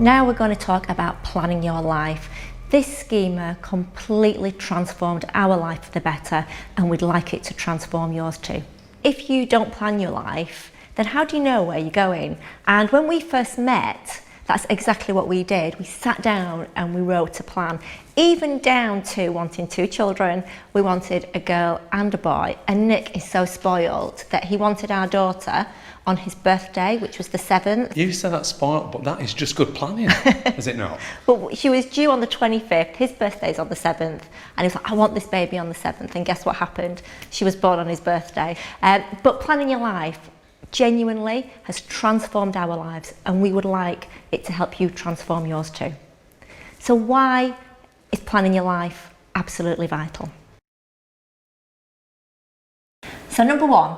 Now we're going to talk about planning your life. This schema completely transformed our life for the better, and we'd like it to transform yours too. If you don't plan your life, then how do you know where you're going? And when we first met, that's exactly what we did. We sat down and we wrote a plan, even down to wanting 2 children. We wanted a girl and a boy, and Nick is so spoiled that he wanted our daughter on his birthday, which was the 7th. You said that's spoiled, but that is just good planning, is it not? But she was due on the 25th, his birthday's on the 7th, and he was like, I want this baby on the 7th, and guess what happened? She was born on his birthday. But planning your life genuinely has transformed our lives, and we would like it to help you transform yours too. So why is planning your life absolutely vital? So number 1,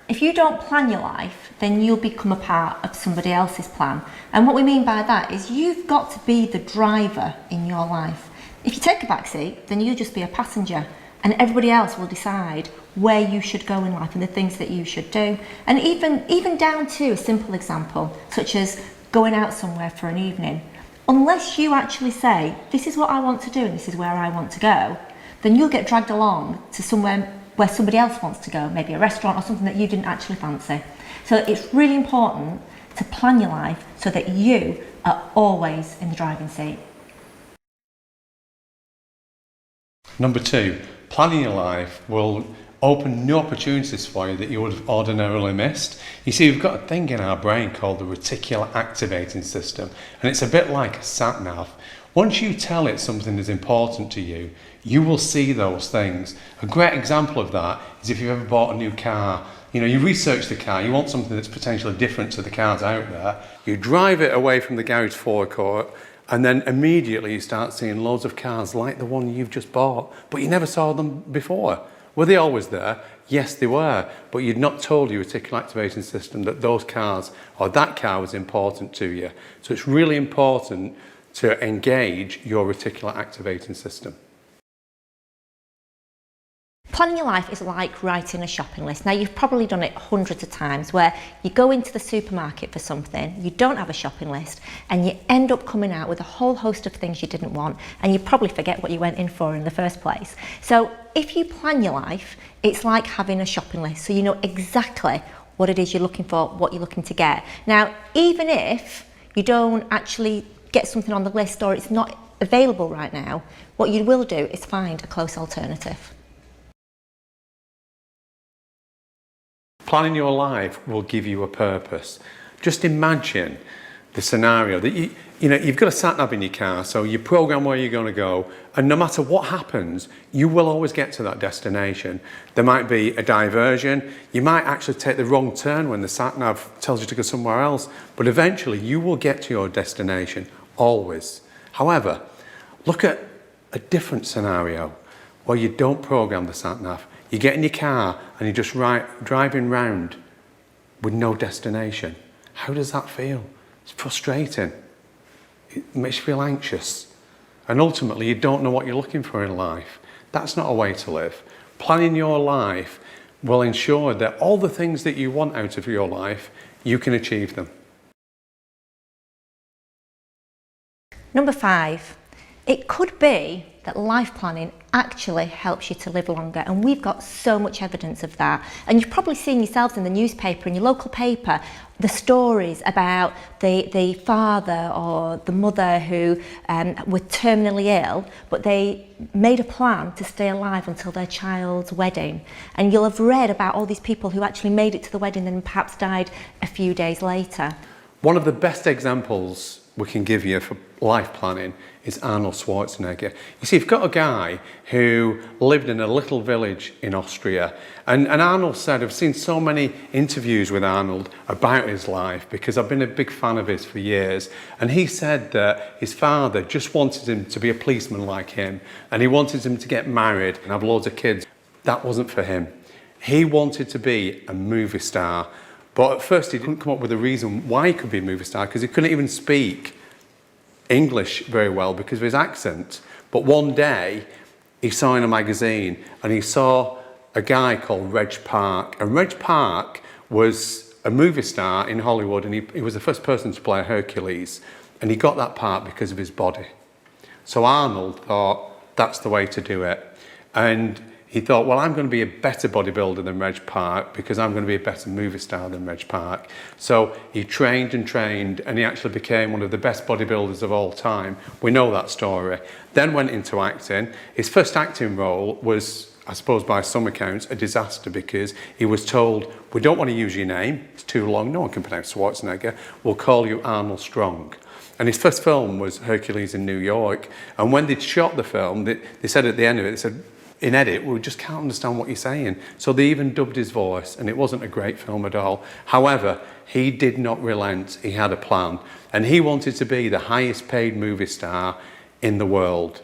if you don't plan your life, then you'll become a part of somebody else's plan. And what we mean by that is you've got to be the driver in your life. If you take a back seat, then you'll just be a passenger, and everybody else will decide where you should go in life and the things that you should do. And even down to a simple example, such as going out somewhere for an evening. Unless you actually say, this is what I want to do and this is where I want to go, then you'll get dragged along to somewhere where somebody else wants to go, maybe a restaurant or something that you didn't actually fancy. So it's really important to plan your life so that you are always in the driving seat. Number 2, planning your life will open new opportunities for you that you would have ordinarily missed. You see, we've got a thing in our brain called the reticular activating system, and it's a bit like a sat nav. Once you tell it something is important to you, you will see those things. A great example of that is if you've ever bought a new car. You know, you research the car, you want something that's potentially different to the cars out there. You drive it away from the garage forecourt, and then immediately you start seeing loads of cars like the one you've just bought, but you never saw them before. Were they always there? Yes, they were, but you'd not told your reticular activating system that those cars or that car was important to you. So it's really important to engage your reticular activating system. Planning your life is like writing a shopping list. Now, you've probably done it hundreds of times where you go into the supermarket for something, you don't have a shopping list, and you end up coming out with a whole host of things you didn't want, and you probably forget what you went in for in the first place. So if you plan your life, it's like having a shopping list, so you know exactly what it is you're looking for, what you're looking to get. Now, even if you don't actually get something on the list or it's not available right now, what you will do is find a close alternative. Planning your life will give you a purpose. Just imagine the scenario that you've got a sat nav in your car, so you program where you're going to go, and no matter what happens, you will always get to that destination. There might be a diversion, you might actually take the wrong turn when the sat nav tells you to go somewhere else, but eventually you will get to your destination, always. However, look at a different scenario where you don't program the sat nav. You get in your car and you're just driving round with no destination. How does that feel? It's frustrating. It makes you feel anxious. And ultimately, you don't know what you're looking for in life. That's not a way to live. Planning your life will ensure that all the things that you want out of your life, you can achieve them. Number 5, it could be that life planning actually helps you to live longer, and we've got so much evidence of that. And you've probably seen yourselves in the newspaper, in your local paper, the stories about the father or the mother who were terminally ill, but they made a plan to stay alive until their child's wedding. And you'll have read about all these people who actually made it to the wedding and perhaps died a few days later. One of the best examples we can give you for life planning is Arnold Schwarzenegger. You see, you've got a guy who lived in a little village in Austria, and Arnold said, I've seen so many interviews with Arnold about his life because I've been a big fan of his for years, and he said that his father just wanted him to be a policeman like him, and he wanted him to get married and have loads of kids. That wasn't for him. He wanted to be a movie star. But at first he didn't come up with a reason why he could be a movie star, because he couldn't even speak English very well because of his accent. But one day he saw in a magazine and he saw a guy called Reg Park. And Reg Park was a movie star in Hollywood, and he was the first person to play Hercules. and he got that part because of his body. So Arnold thought that's the way to do it. And he thought, well, I'm going to be a better bodybuilder than Reg Park because I'm going to be a better movie star than Reg Park. So he trained and trained, and he actually became one of the best bodybuilders of all time. We know that story. Then went into acting. His first acting role was, I suppose by some accounts, a disaster because he was told, we don't want to use your name, it's too long, no one can pronounce Schwarzenegger, we'll call you Arnold Strong. And his first film was Hercules in New York. And when they'd shot the film, they said at the end of it, they said, in edit, we just can't understand what you're saying. So they even dubbed his voice, and it wasn't a great film at all. However, he did not relent. He had a plan, and he wanted to be the highest paid movie star in the world.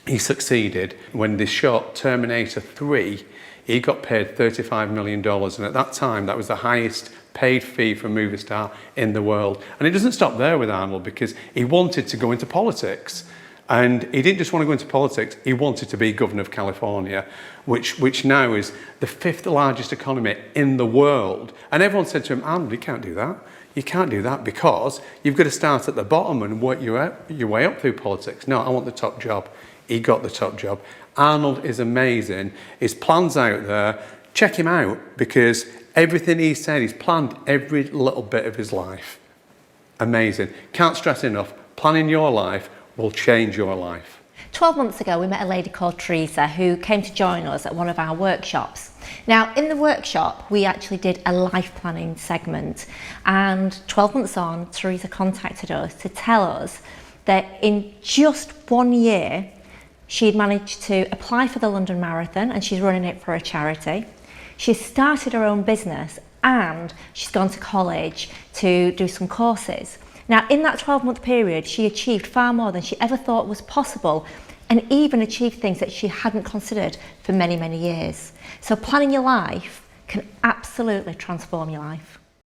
He succeeded. When they shot Terminator 3, he got paid $35 million, and at that time, that was the highest paid fee for a movie star in the world. And it doesn't stop there with Arnold, because he wanted to go into politics. And he didn't just want to go into politics, he wanted to be governor of California, which now is the 5th largest economy in the world. And everyone said to him, Arnold, you can't do that. You can't do that because you've got to start at the bottom and work your way up through politics. No, I want the top job. He got the top job. Arnold is amazing. His plan's out there. Check him out, because everything he said, he's planned every little bit of his life. Amazing. Can't stress enough, planning your life will change your life. 12 months ago, we met a lady called Teresa who came to join us at one of our workshops. Now, in the workshop, we actually did a life planning segment, and 12 months on, Teresa contacted us to tell us that in just 1 year, she'd managed to apply for the London Marathon, and she's running it for a charity. She's started her own business, and she's gone to college to do some courses. Now, in that 12-month period, she achieved far more than she ever thought was possible, and even achieved things that she hadn't considered for many, many years. So planning your life can absolutely transform your life.